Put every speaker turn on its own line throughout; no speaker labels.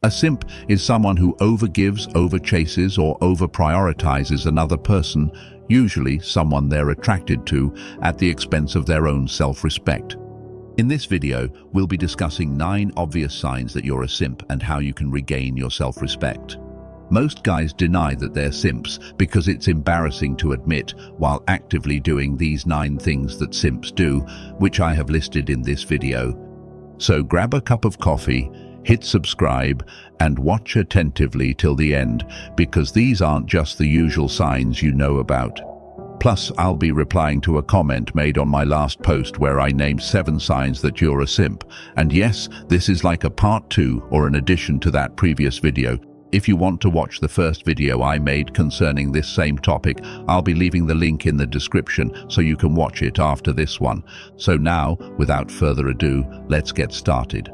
A simp is someone who overgives, overchases, or overprioritizes another person, usually someone they're attracted to, at the expense of their own self-respect. In this video, we'll be discussing 9 obvious signs that you're a simp and how you can regain your self-respect. Most guys deny that they're simps because it's embarrassing to admit, while actively doing these 9 things that simps do, which I have listed in this video. So grab a cup of coffee, hit subscribe, and watch attentively till the end, because these aren't just the usual signs you know about. Plus, I'll be replying to a comment made on my last post where I named 7 signs that you're a simp. And yes, this is like a part 2 or an addition to that previous video. If you want to watch the first video I made concerning this same topic, I'll be leaving the link in the description so you can watch it after this one. So now, without further ado, let's get started.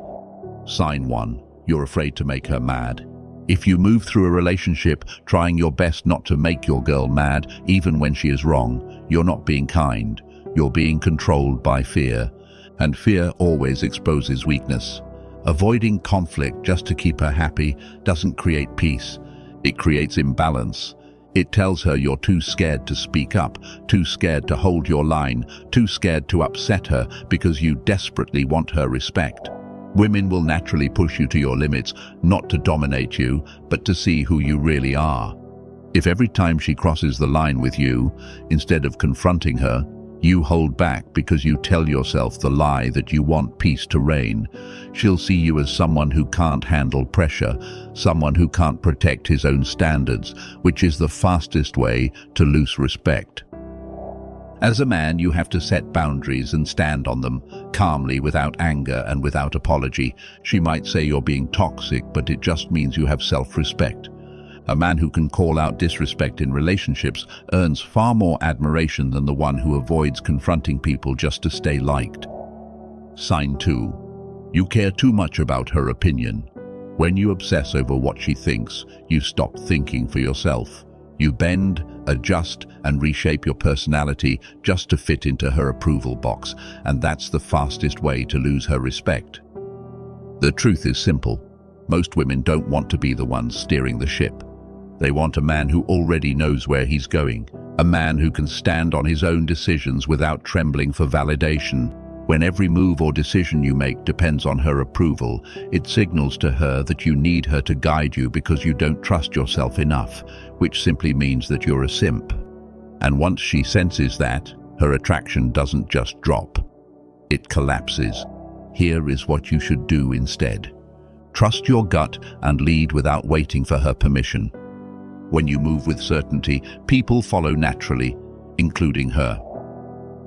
Sign 1. You're afraid to make her mad. If you move through a relationship trying your best not to make your girl mad, even when she is wrong, you're not being kind. You're being controlled by fear. And fear always exposes weakness. Avoiding conflict just to keep her happy doesn't create peace. It creates imbalance. It tells her you're too scared to speak up, too scared to hold your line, too scared to upset her because you desperately want her respect. Women will naturally push you to your limits, not to dominate you, but to see who you really are. If every time she crosses the line with you, instead of confronting her, you hold back because you tell yourself the lie that you want peace to reign, she'll see you as someone who can't handle pressure, someone who can't protect his own standards, which is the fastest way to lose respect. As a man, you have to set boundaries and stand on them, calmly, without anger and without apology. She might say you're being toxic, but it just means you have self-respect. A man who can call out disrespect in relationships earns far more admiration than the one who avoids confronting people just to stay liked. Sign 2. You care too much about her opinion. When you obsess over what she thinks, you stop thinking for yourself. You bend, adjust, and reshape your personality just to fit into her approval box, and that's the fastest way to lose her respect. The truth is simple. Most women don't want to be the ones steering the ship. They want a man who already knows where he's going, a man who can stand on his own decisions without trembling for validation. When every move or decision you make depends on her approval, it signals to her that you need her to guide you because you don't trust yourself enough, which simply means that you're a simp. And once she senses that, her attraction doesn't just drop. It collapses. Here is what you should do instead. Trust your gut and lead without waiting for her permission. When you move with certainty, people follow naturally, including her.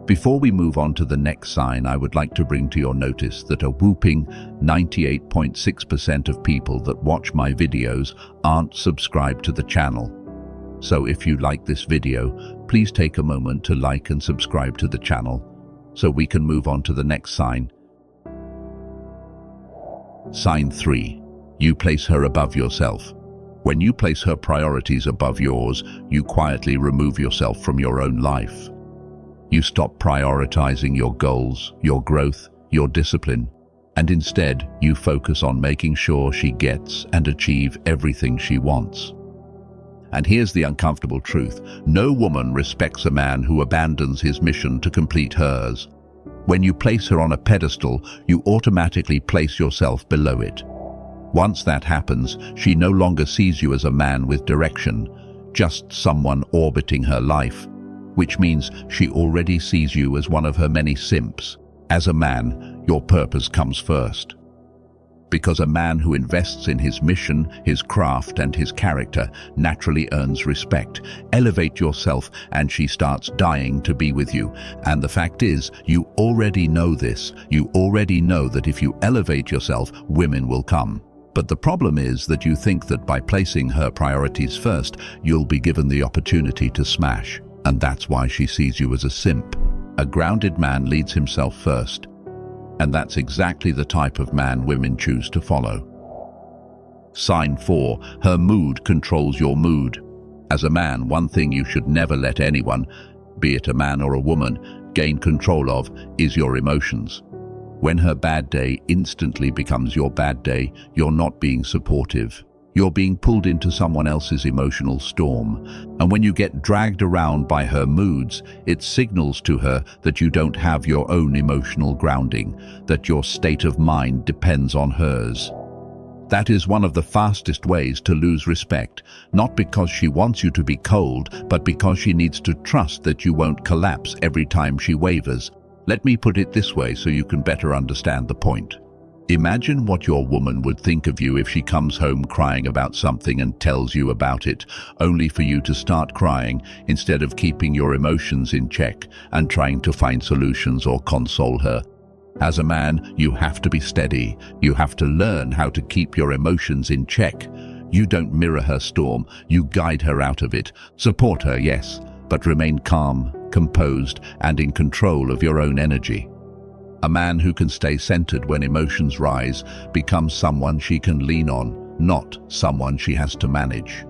Before we move on to the next sign, I would like to bring to your notice that a whooping 98.6% of people that watch my videos aren't subscribed to the channel. So if you like this video, please take a moment to like and subscribe to the channel, so we can move on to the next sign. Sign 3. You place her above yourself. When you place her priorities above yours, you quietly remove yourself from your own life. You stop prioritizing your goals, your growth, your discipline, and instead you focus on making sure she gets and achieves everything she wants. And here's the uncomfortable truth. No woman respects a man who abandons his mission to complete hers. When you place her on a pedestal, you automatically place yourself below it. Once that happens, she no longer sees you as a man with direction, just someone orbiting her life, which means she already sees you as one of her many simps. As a man, your purpose comes first. Because a man who invests in his mission, his craft, and his character naturally earns respect. Elevate yourself and she starts dying to be with you. And the fact is, you already know this. You already know that if you elevate yourself, women will come. But the problem is that you think that by placing her priorities first, you'll be given the opportunity to smash. And that's why she sees you as a simp. A grounded man leads himself first. And that's exactly the type of man women choose to follow. Sign 4. Her mood controls your mood. As a man, one thing you should never let anyone, be it a man or a woman, gain control of is your emotions. When her bad day instantly becomes your bad day, you're not being supportive. You're being pulled into someone else's emotional storm. And when you get dragged around by her moods, it signals to her that you don't have your own emotional grounding, that your state of mind depends on hers. That is one of the fastest ways to lose respect, not because she wants you to be cold, but because she needs to trust that you won't collapse every time she wavers. Let me put it this way so you can better understand the point. Imagine what your woman would think of you if she comes home crying about something and tells you about it, only for you to start crying instead of keeping your emotions in check and trying to find solutions or console her. As a man, you have to be steady. You have to learn how to keep your emotions in check. You don't mirror her storm, you guide her out of it. Support her, yes, but remain calm, composed, and in control of your own energy. A man who can stay centered when emotions rise becomes someone she can lean on, not someone she has to manage.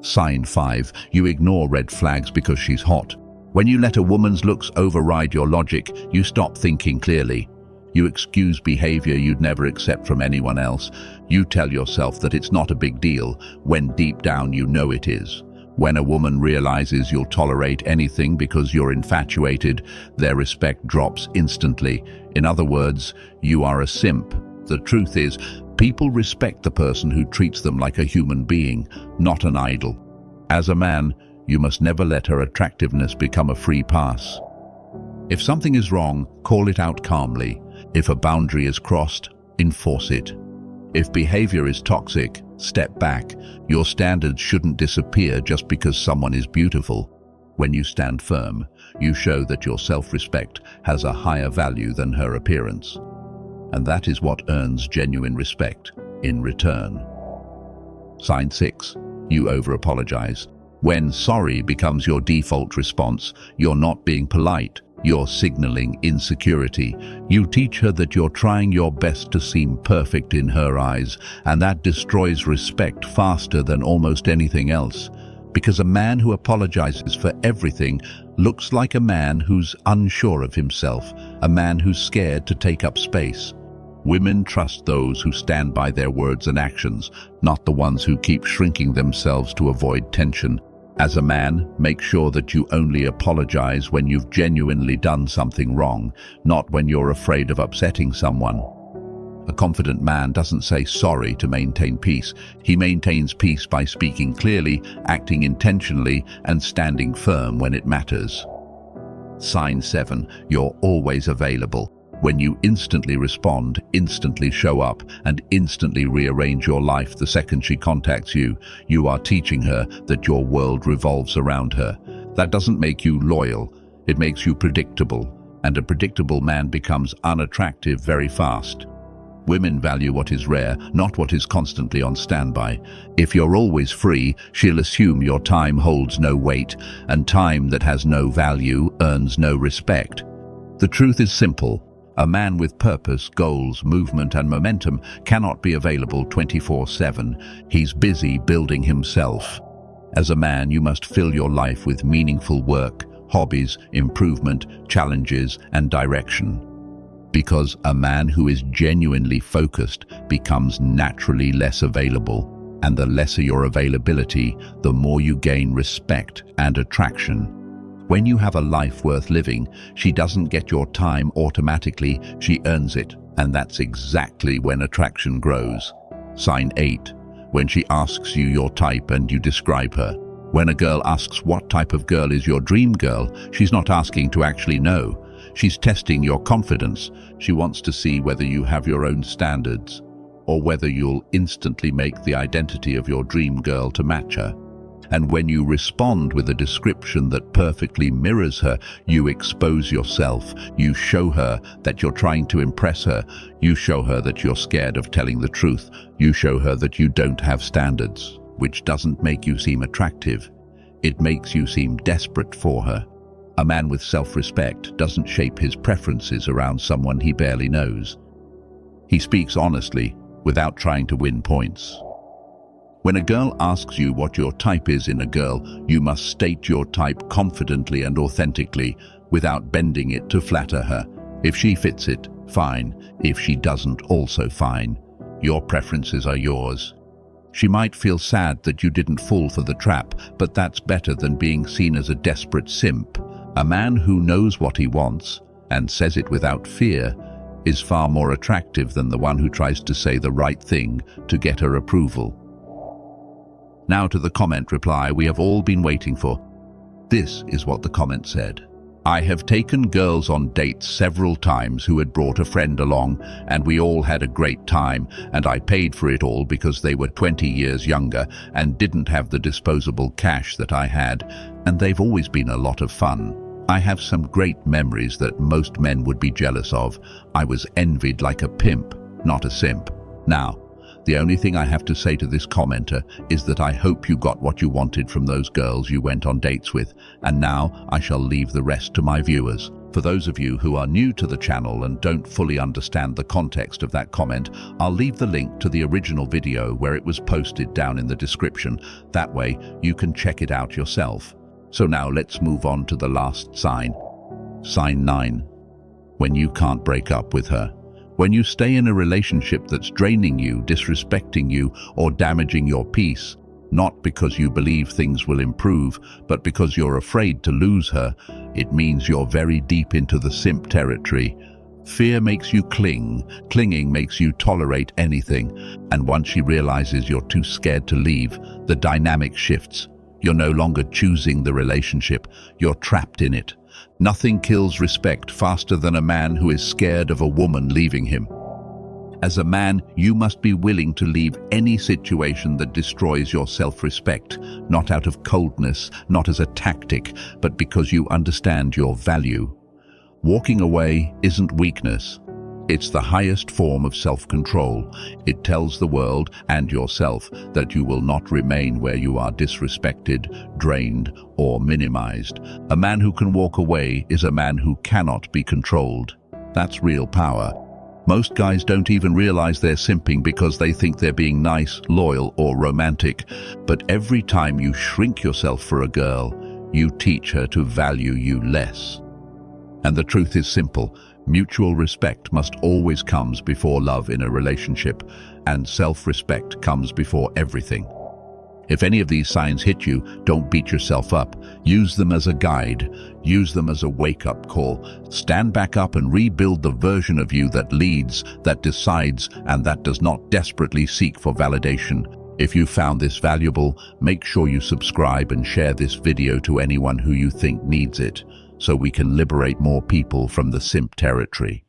Sign 5. You ignore red flags because she's hot. When you let a woman's looks override your logic, you stop thinking clearly. You excuse behavior you'd never accept from anyone else. You tell yourself that it's not a big deal, when deep down you know it is. When a woman realizes you'll tolerate anything because you're infatuated, their respect drops instantly. In other words, you are a simp. The truth is, people respect the person who treats them like a human being, not an idol. As a man, you must never let her attractiveness become a free pass. If something is wrong, call it out calmly. If a boundary is crossed, enforce it. If behavior is toxic, step back. Your standards shouldn't disappear just because someone is beautiful. When you stand firm, you show that your self-respect has a higher value than her appearance. And that is what earns genuine respect in return. Sign 6. You over-apologize. When sorry becomes your default response, you're not being polite. You're signaling insecurity. You teach her that you're trying your best to seem perfect in her eyes, and that destroys respect faster than almost anything else. Because a man who apologizes for everything looks like a man who's unsure of himself, a man who's scared to take up space. Women trust those who stand by their words and actions, not the ones who keep shrinking themselves to avoid tension. As a man, make sure that you only apologize when you've genuinely done something wrong, not when you're afraid of upsetting someone. A confident man doesn't say sorry to maintain peace. He maintains peace by speaking clearly, acting intentionally, and standing firm when it matters. Sign 7. You're always available. When you instantly respond, instantly show up, and instantly rearrange your life the second she contacts you, you are teaching her that your world revolves around her. That doesn't make you loyal, it makes you predictable, and a predictable man becomes unattractive very fast. Women value what is rare, not what is constantly on standby. If you're always free, she'll assume your time holds no weight, and time that has no value earns no respect. The truth is simple. A man with purpose, goals, movement, and momentum cannot be available 24/7. He's busy building himself. As a man, you must fill your life with meaningful work, hobbies, improvement, challenges, and direction. Because a man who is genuinely focused becomes naturally less available, and the lesser your availability, the more you gain respect and attraction. When you have a life worth living, she doesn't get your time automatically, she earns it, and that's exactly when attraction grows. Sign 8. When she asks you your type and you describe her. When a girl asks what type of girl is your dream girl, she's not asking to actually know. She's testing your confidence. She wants to see whether you have your own standards, or whether you'll instantly make the identity of your dream girl to match her. And when you respond with a description that perfectly mirrors her, you expose yourself. You show her that you're trying to impress her. You show her that you're scared of telling the truth. You show her that you don't have standards, which doesn't make you seem attractive. It makes you seem desperate for her. A man with self-respect doesn't shape his preferences around someone he barely knows. He speaks honestly, without trying to win points. When a girl asks you what your type is in a girl, you must state your type confidently and authentically, without bending it to flatter her. If she fits it, fine. If she doesn't, also fine. Your preferences are yours. She might feel sad that you didn't fall for the trap, but that's better than being seen as a desperate simp. A man who knows what he wants, and says it without fear, is far more attractive than the one who tries to say the right thing to get her approval. Now to the comment reply we have all been waiting for. This is what the comment said. I have taken girls on dates several times who had brought a friend along, and we all had a great time, and I paid for it all because they were 20 years younger and didn't have the disposable cash that I had, and they've always been a lot of fun. I have some great memories that most men would be jealous of. I was envied like a pimp, not a simp. Now, the only thing I have to say to this commenter is that I hope you got what you wanted from those girls you went on dates with, and now I shall leave the rest to my viewers. For those of you who are new to the channel and don't fully understand the context of that comment, I'll leave the link to the original video where it was posted down in the description. That way you can check it out yourself. So now let's move on to the last sign. Sign 9. When you can't break up with her. When you stay in a relationship that's draining you, disrespecting you, or damaging your peace, not because you believe things will improve, but because you're afraid to lose her, it means you're very deep into the simp territory. Fear makes you cling, clinging makes you tolerate anything, and once she realizes you're too scared to leave, the dynamic shifts. You're no longer choosing the relationship, you're trapped in it. Nothing kills respect faster than a man who is scared of a woman leaving him. As a man, you must be willing to leave any situation that destroys your self-respect, not out of coldness, not as a tactic, but because you understand your value. Walking away isn't weakness. It's the highest form of self-control. It tells the world and yourself that you will not remain where you are disrespected, drained, or minimized. A man who can walk away is a man who cannot be controlled. That's real power. Most guys don't even realize they're simping because they think they're being nice, loyal, or romantic. But every time you shrink yourself for a girl, you teach her to value you less. And the truth is simple. Mutual respect must always come before love in a relationship, and self-respect comes before everything. If any of these signs hit you, don't beat yourself up. Use them as a guide. Use them as a wake-up call. Stand back up and rebuild the version of you that leads, that decides, and that does not desperately seek for validation. If you found this valuable, make sure you subscribe and share this video to anyone who you think needs it, so we can liberate more people from the simp territory.